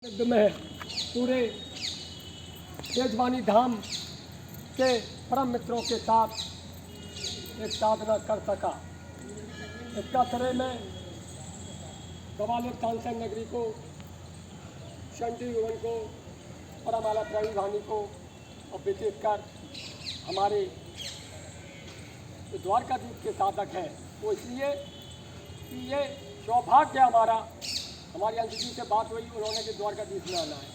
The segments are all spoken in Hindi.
में पूरे तेजवानी धाम के परम मित्रों के साथ एक साधना कर सका। इसका श्रेय मैं ग्वालियर तानसेन नगरी को, शंटी युवन को, परमाला प्राणी वाणी को और विशेषकर हमारे द्वारकाधीश के साधक हैं वो इसलिए कि ये सौभाग्य हमारी अंश जी से बात हुई, उन्होंने कि द्वारकाधीश में आना है।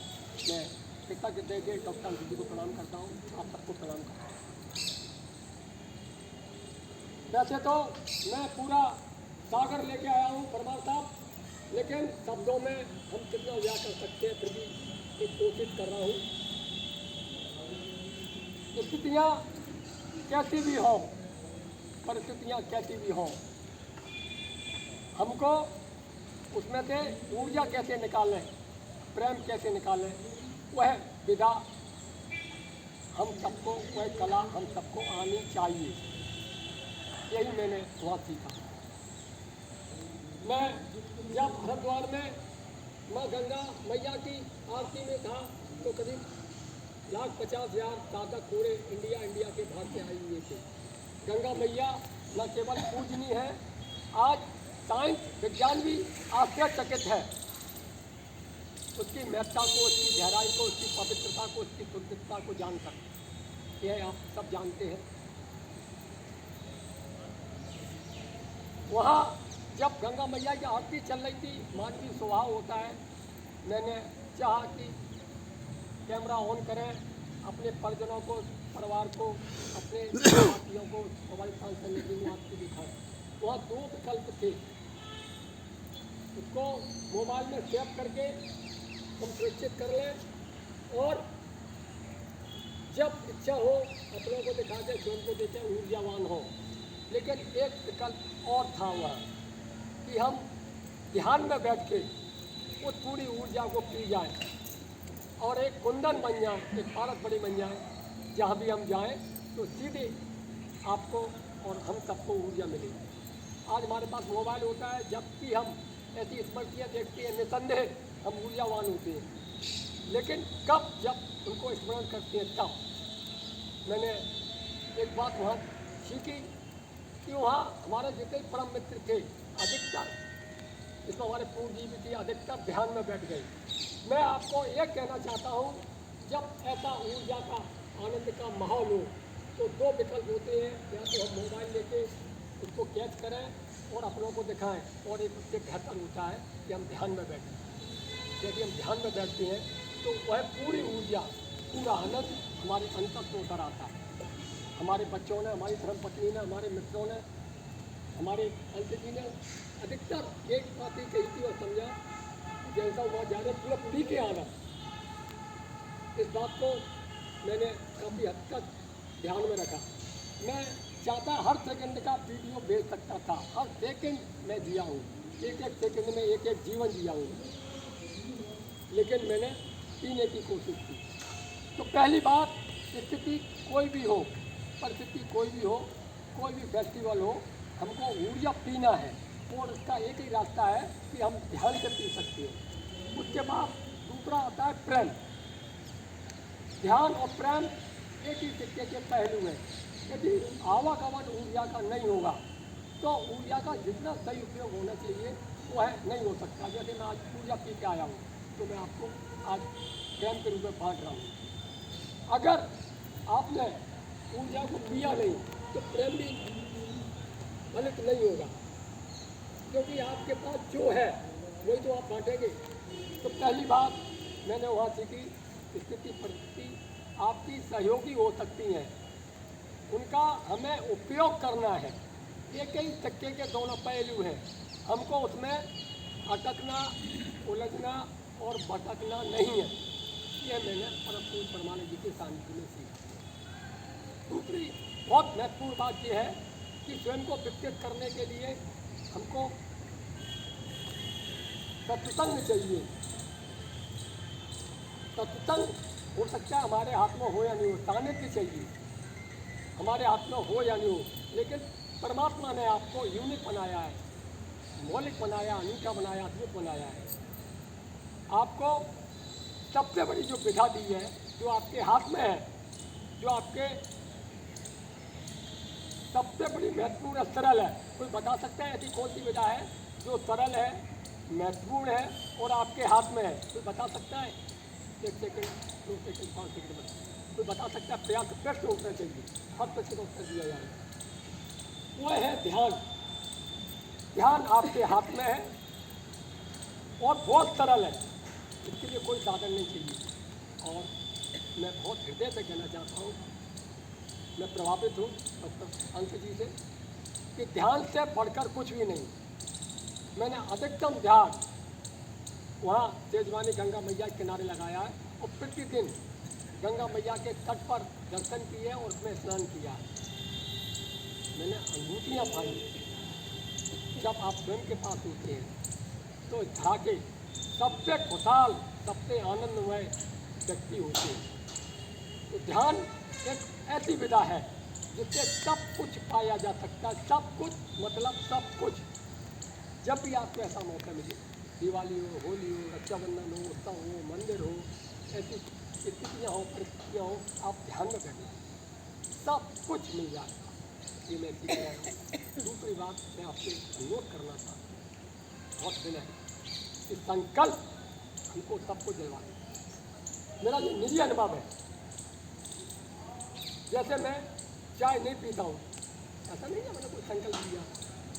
मैं कृतज्ञ दे के डॉक्टर अंश जी को प्रणाम करता हूँ, आप सबको प्रणाम करता हूँ। वैसे तो मैं पूरा सागर लेके आया हूँ परमार साहब, लेकिन शब्दों में हम कितना व्याह कर सकते हैं, फिर भी एक कोशिश कर रहा हूँ। स्थितियाँ कैसी भी हों, परिस्थितियाँ कैसी भी हों, हमको उसमें से ऊर्जा कैसे निकालें, प्रेम कैसे निकालें, वह विधा हम सबको, वह कला हम सबको आनी चाहिए। यही मैंने वहाँ सीखा। मैं जब हरिद्वार में माँ गंगा मैया की आरती में था तो करीब 1,50,000 साधक पूरे इंडिया के बाहर से आए हुए थे। गंगा मैया न केवल पूजनीय है, आज साइंस विज्ञान भी आश्चर्यचकित है उसकी महत्ता को, उसकी गहराई को, उसकी पवित्रता को, उसकी शुद्धता को जानकर। यह आप सब जानते हैं। वहाँ जब गंगा मैया की आरती चल रही थी, मानवीय स्वभाव होता है, मैंने चाहा कि कैमरा ऑन करें, अपने परिजनों को, परिवार को, अपने साथियों को मोबाइल तानसेन नगरी में आपको दिखाएं। वहाँ 2 विकल्प थे, उसको मोबाइल में सेव करके हम सुरक्षित कर लें और जब इच्छा हो अपनों को दिखा के स्वयं को देखें, ऊर्जावान हो। लेकिन एक विकल्प और था वह कि हम ध्यान में बैठ के उस पूरी ऊर्जा को पी जाए और एक कुंदन बन जाए, एक पारस बड़ी बन जाए, जहाँ भी हम जाएं तो सीधे आपको और हम सबको ऊर्जा मिलेगी। आज हमारे पास मोबाइल होता है, जब भी हम ऐसी स्मृतियाँ देखते हैं निसंदेह हम ऊर्जावान होते हैं, लेकिन कब जब उनको स्मरण करते हैं तब। मैंने एक बात वहाँ सीखी कि वहाँ हमारे जितने परम मित्र थे अधिकतर, इसमें हमारे पूर्वजीवी थे, अधिकतर ध्यान में बैठ गए। मैं आपको एक कहना चाहता हूँ, जब ऐसा ऊर्जा का आनंद का माहौल हो तो 2 विकल्प होते हैं, या तो हम मोबाइल लेके उसको कैच करें और अपनों को दिखाएं, और एक उससे बेहतर होता है कि हम ध्यान में बैठें। यदि हम ध्यान में बैठते हैं तो वह पूरी ऊर्जा, पूरा आनंद हमारे अंतर से उतर आता है। हमारे बच्चों ने, हमारी धर्मपत्नी ने, हमारे मित्रों ने, हमारे अंश जी ने अधिकतर एक बात ही कही थी और समझा, जैसा वहाँ जा रहे पूरा पी के आना। इस बात को मैंने काफ़ी हद तक ध्यान में रखा। मैं चाहता हर सेकंड का वीडियो भेज सकता था, हर सेकंड मैं जिया हूँ, एक सेकंड में एक जीवन जिया हूँ, लेकिन मैंने पीने की कोशिश की। तो पहली बात, स्थिति कोई भी हो, परिस्थिति कोई भी हो, कोई भी फेस्टिवल हो, हमको ऊर्जा पीना है और उसका एक ही रास्ता है कि हम ध्यान से पी सकते हैं। उसके बाद दूसरा आता है प्रेम। ध्यान और प्रेम एक ही सिक्के के पहलू हैं। यदि आवागमन ऊर्जा का नहीं होगा तो ऊर्जा का जितना सही उपयोग होना चाहिए वह नहीं हो सकता। जैसे मैं आज ऊर्जा पी के आया हूँ तो मैं आपको आज प्रेम के रूप में बांट रहा हूँ। अगर आपने ऊर्जा को पिया नहीं तो प्रेम भी फलित नहीं होगा, क्योंकि आपके पास जो है वही तो आप बांटेंगे। तो पहली बात मैंने वहाँ सीखी, स्थिति परिस्थिति आपकी सहयोगी हो सकती हैं, उनका हमें उपयोग करना है। एक ही सिक्के के दोनों पहलू हैं, हमको उसमें अटकना, उलझना और भटकना नहीं है। ये मैंने परम पूज्य परमानंद जी के सानिध्य में सीखा। दूसरी बहुत महत्वपूर्ण बात यह है कि स्वयं को विकसित करने के लिए हमको सत्संग चाहिए। सत्संग हो सकता है हमारे हाथ में हो या नहीं हो, सानिध्य चाहिए हमारे हाथ में हो या नहीं हो, लेकिन परमात्मा ने आपको यूनिक बनाया है, मौलिक बनाया, अनूठा बनाया, अद्भुत बनाया है। आपको सबसे बड़ी जो विधा दी है, जो आपके हाथ में है, जो आपके सबसे बड़ी महत्वपूर्ण और सरल है। कोई बता सकता है ऐसी कौन सी विधा है जो सरल है, महत्वपूर्ण है और आपके हाथ में है? कोई बता सकता है? 1 सेकंड, 2 सेकंड, 5 सेकंड बता, कोई बता सकता है? प्रयास प्रश्न उत्तर चाहिए, हर प्रश्न का उत्तर दिया जाएगा। वो है ध्यान। ध्यान आपके हाथ में है और बहुत सरल है, इसके लिए कोई साधन नहीं चाहिए। और मैं बहुत हृदय से कहना चाहता हूँ, मैं प्रभावित हूँ डॉक्टर अंक जी से कि ध्यान से बढ़कर कुछ भी नहीं। मैंने अधिकतम ध्यान वहाँ तेजवानी गंगा मैया के किनारे लगाया है और प्रतिदिन गंगा मैया के तट पर दर्शन किए और उसमें स्नान किया है। मैंने अनुभूतियाँ पाई। जब आप स्वयं के पास होते हैं तो जाके सबसे खुशहाल, सबसे आनंदमय व्यक्ति होते हैं। तो ध्यान एक ऐसी विधा है जिससे सब कुछ पाया जा सकता है, सब कुछ मतलब सब कुछ। जब भी आपको ऐसा मौका मिले, दिवाली हो, होली हो, रक्षाबंधन हो, उत्सव हो, मंदिर हो, ऐसी स्थितियाँ हो, परिस्थितियाँ हो, आप ध्यान में बैठिए, सब कुछ मिल जाएगा। ये मैं सीख रहा हूँ। दूसरी बात मैं आपसे अनुरोध करना चाहता हूँ, बहुत विनय कि संकल्प हमको सबको दिलवाए। मेरा ये निजी अनुभव है। जैसे मैं चाय नहीं पीता हूँ, ऐसा नहीं है मैंने कोई संकल्प लिया।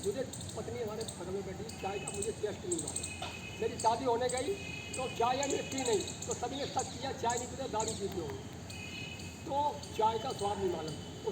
मुझे पत्नी हमारे घर में बैठी, चाय का मुझे टेस्ट नहीं मालूम। मेरी शादी होने गई तो चाय या पी नहीं, तो सभी ने शक किया चाय नहीं पीते, दारू पीते होंगे, तो चाय का स्वाद नहीं मालूम।